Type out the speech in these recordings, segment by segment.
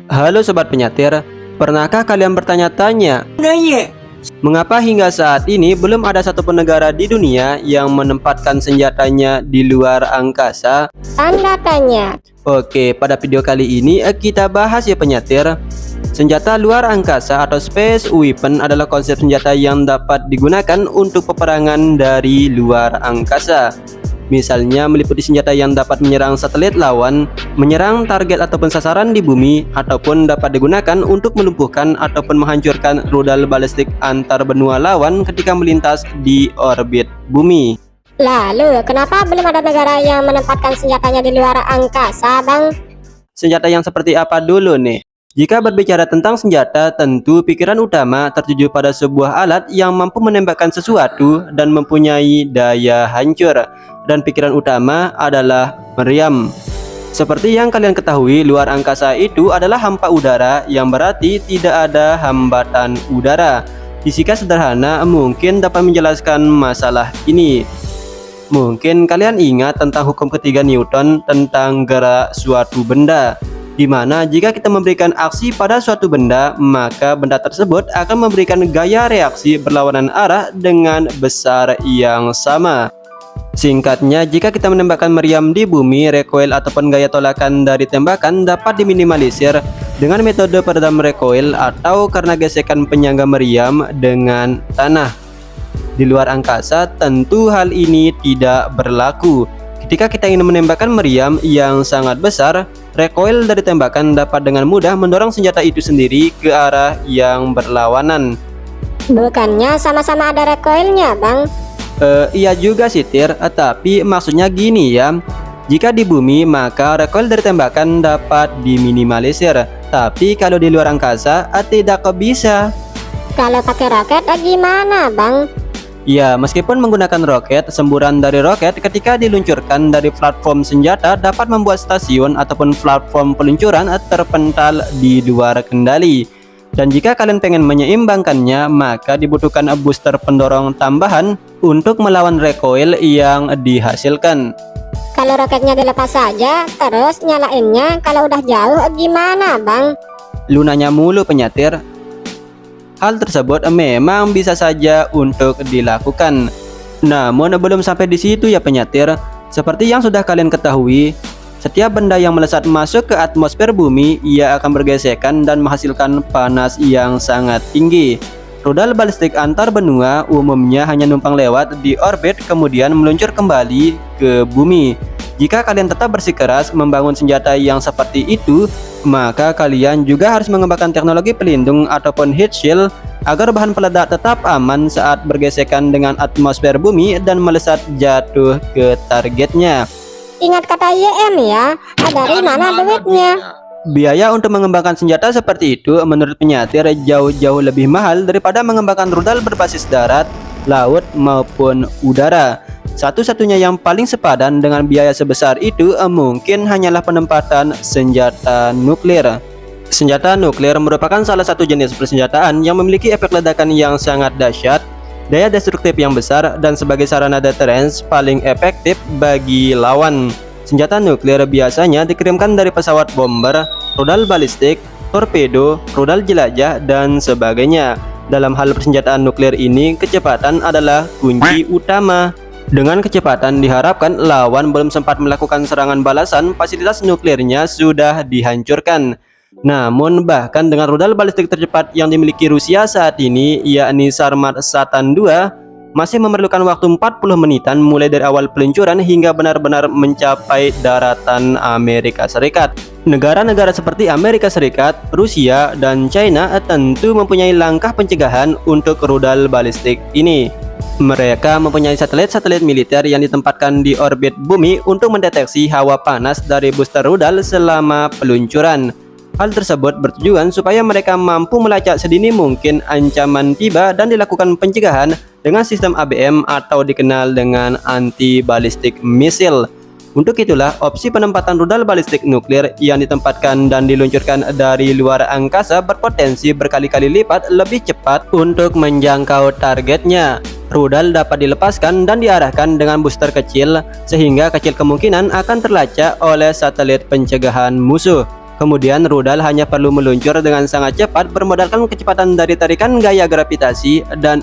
Halo Sobat Penyatir, pernahkah kalian bertanya-tanya, mengapa hingga saat ini belum ada satupun negara di dunia yang menempatkan senjatanya di luar angkasa? Tanda tanya. Oke, pada video kali ini kita bahas ya penyatir. Senjata luar angkasa atau space weapon adalah konsep senjata yang dapat digunakan untuk peperangan dari luar angkasa. Misalnya meliputi senjata yang dapat menyerang satelit lawan, menyerang target ataupun sasaran di bumi, ataupun dapat digunakan untuk melumpuhkan ataupun menghancurkan rudal balistik antar benua lawan ketika melintas di orbit bumi. Lalu, kenapa belum ada negara yang menempatkan senjatanya di luar angkasa, Bang? Senjata yang seperti apa dulu nih? Jika berbicara tentang senjata, tentu pikiran utama tertuju pada sebuah alat yang mampu menembakkan sesuatu dan mempunyai daya hancur. Dan pikiran utama adalah meriam. Seperti yang kalian ketahui, luar angkasa itu adalah hampa udara, yang berarti tidak ada hambatan udara. Fisika sederhana mungkin dapat menjelaskan masalah ini. Mungkin kalian ingat tentang hukum ketiga Newton tentang gerak suatu benda, di mana jika kita memberikan aksi pada suatu benda, maka benda tersebut akan memberikan gaya reaksi berlawanan arah dengan besar yang sama. Singkatnya, jika kita menembakkan meriam di bumi, recoil ataupun gaya tolakan dari tembakan dapat diminimalisir dengan metode peredam recoil atau karena gesekan penyangga meriam dengan tanah. Di luar angkasa, tentu hal ini tidak berlaku. Ketika kita ingin menembakkan meriam yang sangat besar, recoil dari tembakan dapat dengan mudah mendorong senjata itu sendiri ke arah yang berlawanan. Bukannya sama-sama ada recoilnya, Bang? Iya juga sih Tir, tapi maksudnya gini ya. Jika di bumi, maka recoil dari tembakan dapat diminimalisir. Tapi kalau di luar angkasa, tidak bisa. Kalau pakai roket, gimana, Bang? Ya, meskipun menggunakan roket, semburan dari roket ketika diluncurkan dari platform senjata dapat membuat stasiun ataupun platform peluncuran terpental di luar kendali. Dan jika kalian pengen menyeimbangkannya, maka dibutuhkan booster pendorong tambahan untuk melawan recoil yang dihasilkan. Kalau roketnya dilepas saja, terus nyalainnya kalau udah jauh gimana, Bang? Lunanya mulu penyatir. Hal tersebut memang bisa saja untuk dilakukan. Namun belum sampai di situ ya penyatir. Seperti yang sudah kalian ketahui, setiap benda yang melesat masuk ke atmosfer bumi, ia akan bergesekan dan menghasilkan panas yang sangat tinggi. Rudal balistik antar benua umumnya hanya numpang lewat di orbit kemudian meluncur kembali ke bumi. Jika kalian tetap bersikeras membangun senjata yang seperti itu, maka kalian juga harus mengembangkan teknologi pelindung ataupun heat shield agar bahan peledak tetap aman saat bergesekan dengan atmosfer bumi dan melesat jatuh ke targetnya. Ingat kata YM ya, dari mana duitnya? Biaya untuk mengembangkan senjata seperti itu menurut penyatir jauh-jauh lebih mahal daripada mengembangkan rudal berbasis darat, laut maupun udara. Satu-satunya yang paling sepadan dengan biaya sebesar itu mungkin hanyalah penempatan senjata nuklir. Senjata nuklir merupakan salah satu jenis persenjataan yang memiliki efek ledakan yang sangat dahsyat, daya destruktif yang besar, dan sebagai sarana deterrence paling efektif bagi lawan. Senjata nuklir biasanya dikirimkan dari pesawat bomber, rudal balistik, torpedo, rudal jelajah, dan sebagainya. Dalam hal persenjataan nuklir ini, kecepatan adalah kunci utama. Dengan kecepatan diharapkan lawan belum sempat melakukan serangan balasan, fasilitas nuklirnya sudah dihancurkan. Namun bahkan dengan rudal balistik tercepat yang dimiliki Rusia saat ini, yakni Sarmat Satan II, masih memerlukan waktu 40 menitan mulai dari awal peluncuran hingga benar-benar mencapai daratan Amerika Serikat. Negara-negara seperti Amerika Serikat, Rusia, dan China tentu mempunyai langkah pencegahan untuk rudal balistik ini. Mereka mempunyai satelit-satelit militer yang ditempatkan di orbit bumi untuk mendeteksi hawa panas dari booster rudal selama peluncuran. Hal tersebut bertujuan supaya mereka mampu melacak sedini mungkin ancaman tiba dan dilakukan pencegahan dengan sistem ABM atau dikenal dengan anti-ballistic missile. Untuk itulah opsi penempatan rudal balistik nuklir yang ditempatkan dan diluncurkan dari luar angkasa berpotensi berkali-kali lipat lebih cepat untuk menjangkau targetnya. Rudal dapat dilepaskan dan diarahkan dengan booster kecil, sehingga kecil kemungkinan akan terlacak oleh satelit pencegahan musuh. Kemudian rudal hanya perlu meluncur dengan sangat cepat bermodalkan kecepatan dari tarikan gaya gravitasi dan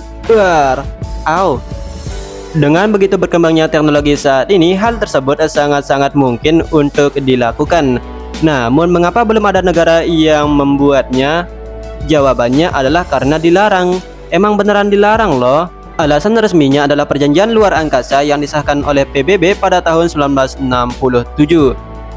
Dengan begitu berkembangnya teknologi saat ini, hal tersebut sangat-sangat mungkin untuk dilakukan. Namun mengapa belum ada negara yang membuatnya? Jawabannya adalah karena dilarang. Emang beneran dilarang loh. Alasan resminya adalah perjanjian luar angkasa yang disahkan oleh PBB pada tahun 1967.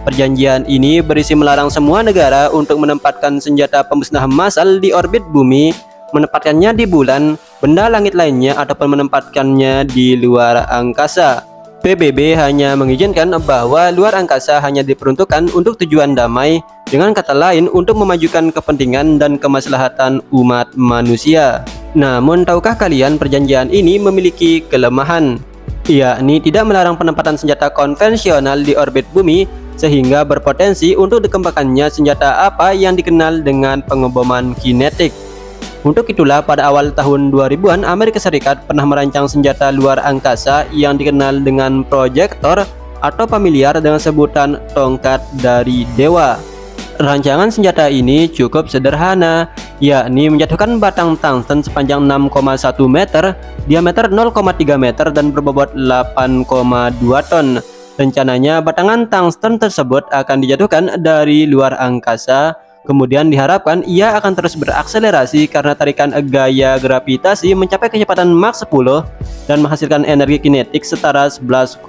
Perjanjian ini berisi melarang semua negara untuk menempatkan senjata pemusnah massal di orbit bumi, menempatkannya di bulan, benda langit lainnya, ataupun menempatkannya di luar angkasa. PBB hanya mengizinkan bahwa luar angkasa hanya diperuntukkan untuk tujuan damai, dengan kata lain untuk memajukan kepentingan dan kemaslahatan umat manusia. Namun tahukah kalian perjanjian ini memiliki kelemahan, yakni tidak melarang penempatan senjata konvensional di orbit bumi, sehingga berpotensi untuk dikembangkannya senjata apa yang dikenal dengan pengeboman kinetik. Untuk itulah pada awal tahun 2000-an Amerika Serikat pernah merancang senjata luar angkasa yang dikenal dengan proyektor atau familiar dengan sebutan tongkat dari dewa. Rancangan senjata ini cukup sederhana, yakni menjatuhkan batang tungsten sepanjang 6,1 meter, diameter 0,3 meter dan berbobot 8,2 ton. Rencananya batangan tungsten tersebut akan dijatuhkan dari luar angkasa, kemudian diharapkan ia akan terus berakselerasi karena tarikan gaya gravitasi mencapai kecepatan Mach 10 dan menghasilkan energi kinetik setara 11,5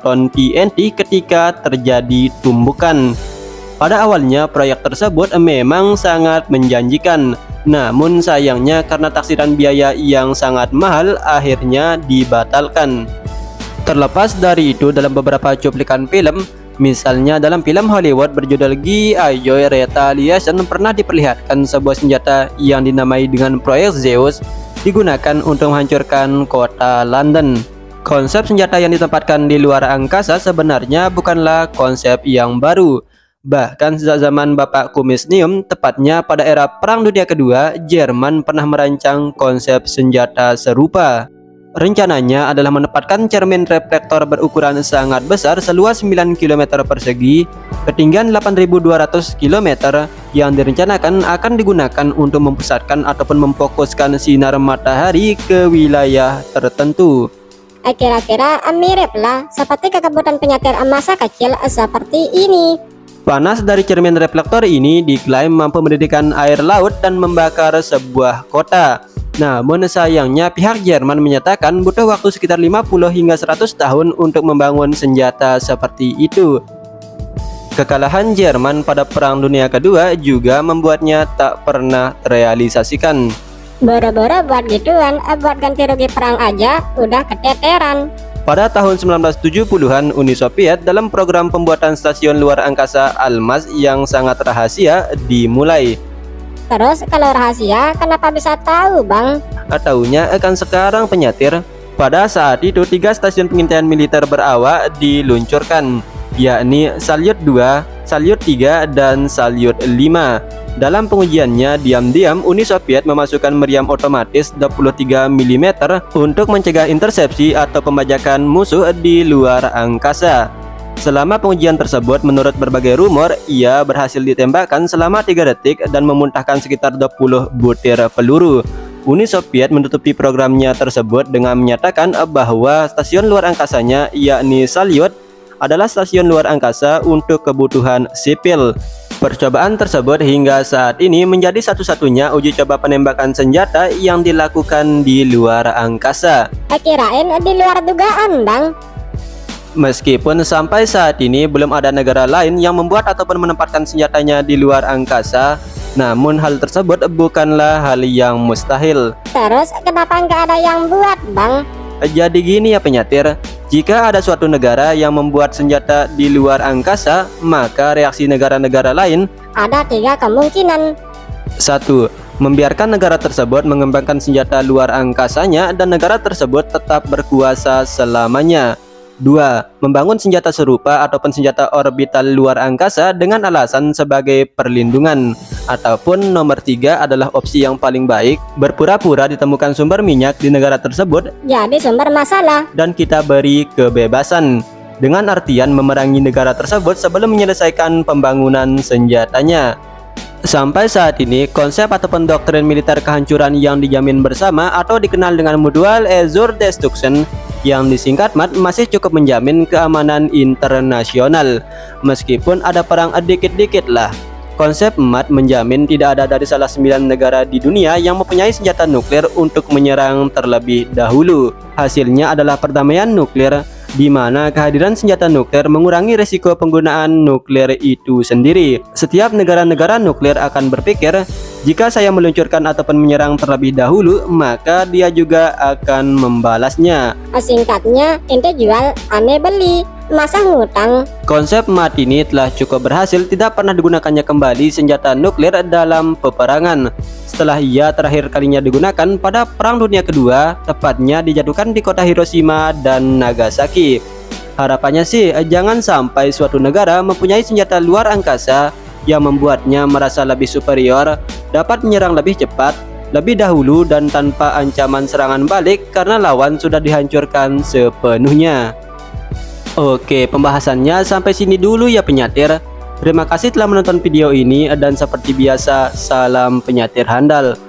ton TNT ketika terjadi tumbukan. Pada awalnya proyek tersebut memang sangat menjanjikan, namun sayangnya karena taksiran biaya yang sangat mahal akhirnya dibatalkan. Terlepas dari itu, dalam beberapa cuplikan film, misalnya dalam film Hollywood berjudul G.I. Joe Retaliation, pernah diperlihatkan sebuah senjata yang dinamai dengan proyek Zeus digunakan untuk menghancurkan kota London. Konsep senjata yang ditempatkan di luar angkasa sebenarnya bukanlah konsep yang baru. Bahkan sejak zaman Bapak Kumisnium, tepatnya pada era Perang Dunia Kedua, Jerman pernah merancang konsep senjata serupa. Rencananya adalah menempatkan cermin reflektor berukuran sangat besar seluas 9 km persegi, ketinggian 8.200 km, yang direncanakan akan digunakan untuk mempusatkan ataupun memfokuskan sinar matahari ke wilayah tertentu. Kira-kira mirip lah seperti kekebutan penyetir masa kecil seperti ini. Panas dari cermin reflektor ini diklaim mampu mendidihkan air laut dan membakar sebuah kota. Namun sayangnya pihak Jerman menyatakan butuh waktu sekitar 50 hingga 100 tahun untuk membangun senjata seperti itu. Kekalahan Jerman pada Perang Dunia Kedua juga membuatnya tak pernah terrealisasikan. Boro-boro buat gituan, buat ganti rugi perang aja udah keteteran. Pada tahun 1970-an, Uni Soviet dalam program pembuatan stasiun luar angkasa Almaz yang sangat rahasia dimulai. Terus kalau rahasia, kenapa bisa tahu, Bang? Taunya akan sekarang penyatir. Pada saat itu 3 stasiun pengintaian militer berawak diluncurkan, yakni Salyut 2, Salyut 3, dan Salyut 5. Dalam pengujiannya, diam-diam Uni Soviet memasukkan meriam otomatis 23 mm untuk mencegah intersepsi atau pembajakan musuh di luar angkasa. Selama pengujian tersebut, menurut berbagai rumor, ia berhasil ditembakkan selama 3 detik dan memuntahkan sekitar 20 butir peluru. Uni Soviet menutupi programnya tersebut dengan menyatakan bahwa stasiun luar angkasanya, yakni Salyut, adalah stasiun luar angkasa untuk kebutuhan sipil. Percobaan tersebut hingga saat ini menjadi satu-satunya uji coba penembakan senjata yang dilakukan di luar angkasa. Kirain di luar dugaan, Bang. Meskipun sampai saat ini belum ada negara lain yang membuat ataupun menempatkan senjatanya di luar angkasa, namun hal tersebut bukanlah hal yang mustahil. Terus kenapa nggak ada yang buat, Bang? Jadi gini ya penyatir, jika ada suatu negara yang membuat senjata di luar angkasa, maka reaksi negara-negara lain ada 3 kemungkinan. 1. Membiarkan negara tersebut mengembangkan senjata luar angkasanya dan negara tersebut tetap berkuasa selamanya. 2. Membangun senjata serupa ataupun senjata orbital luar angkasa dengan alasan sebagai perlindungan. Ataupun nomor 3 adalah opsi yang paling baik, berpura-pura ditemukan sumber minyak di negara tersebut Jadi sumber masalah. dan kita beri kebebasan. dengan artian memerangi negara tersebut sebelum menyelesaikan pembangunan senjatanya. Sampai saat ini, konsep ataupun doktrin militer kehancuran yang dijamin bersama atau dikenal dengan Mutual Assured Destruction yang disingkat MAD masih cukup menjamin keamanan internasional. Meskipun ada perang dikit-dikit lah. Konsep MAD menjamin tidak ada dari salah 9 negara di dunia yang mempunyai senjata nuklir untuk menyerang terlebih dahulu. Hasilnya adalah perdamaian nuklir, di mana kehadiran senjata nuklir mengurangi risiko penggunaan nuklir itu sendiri. Setiap negara-negara nuklir akan berpikir, jika saya meluncurkan ataupun menyerang terlebih dahulu, maka dia juga akan membalasnya. Singkatnya, ente jual, ane beli. Masa ngutang? Konsep MAD ini telah cukup berhasil, tidak pernah digunakannya kembali senjata nuklir dalam peperangan. Setelah ia terakhir kalinya digunakan pada Perang Dunia Kedua, tepatnya dijatuhkan di kota Hiroshima dan Nagasaki. Harapannya sih jangan sampai suatu negara mempunyai senjata luar angkasa yang membuatnya merasa lebih superior, dapat menyerang lebih cepat, lebih dahulu dan tanpa ancaman serangan balik karena lawan sudah dihancurkan sepenuhnya. Oke, pembahasannya sampai sini dulu ya penyatir. Terima kasih telah menonton video ini dan seperti biasa, salam penyatir handal.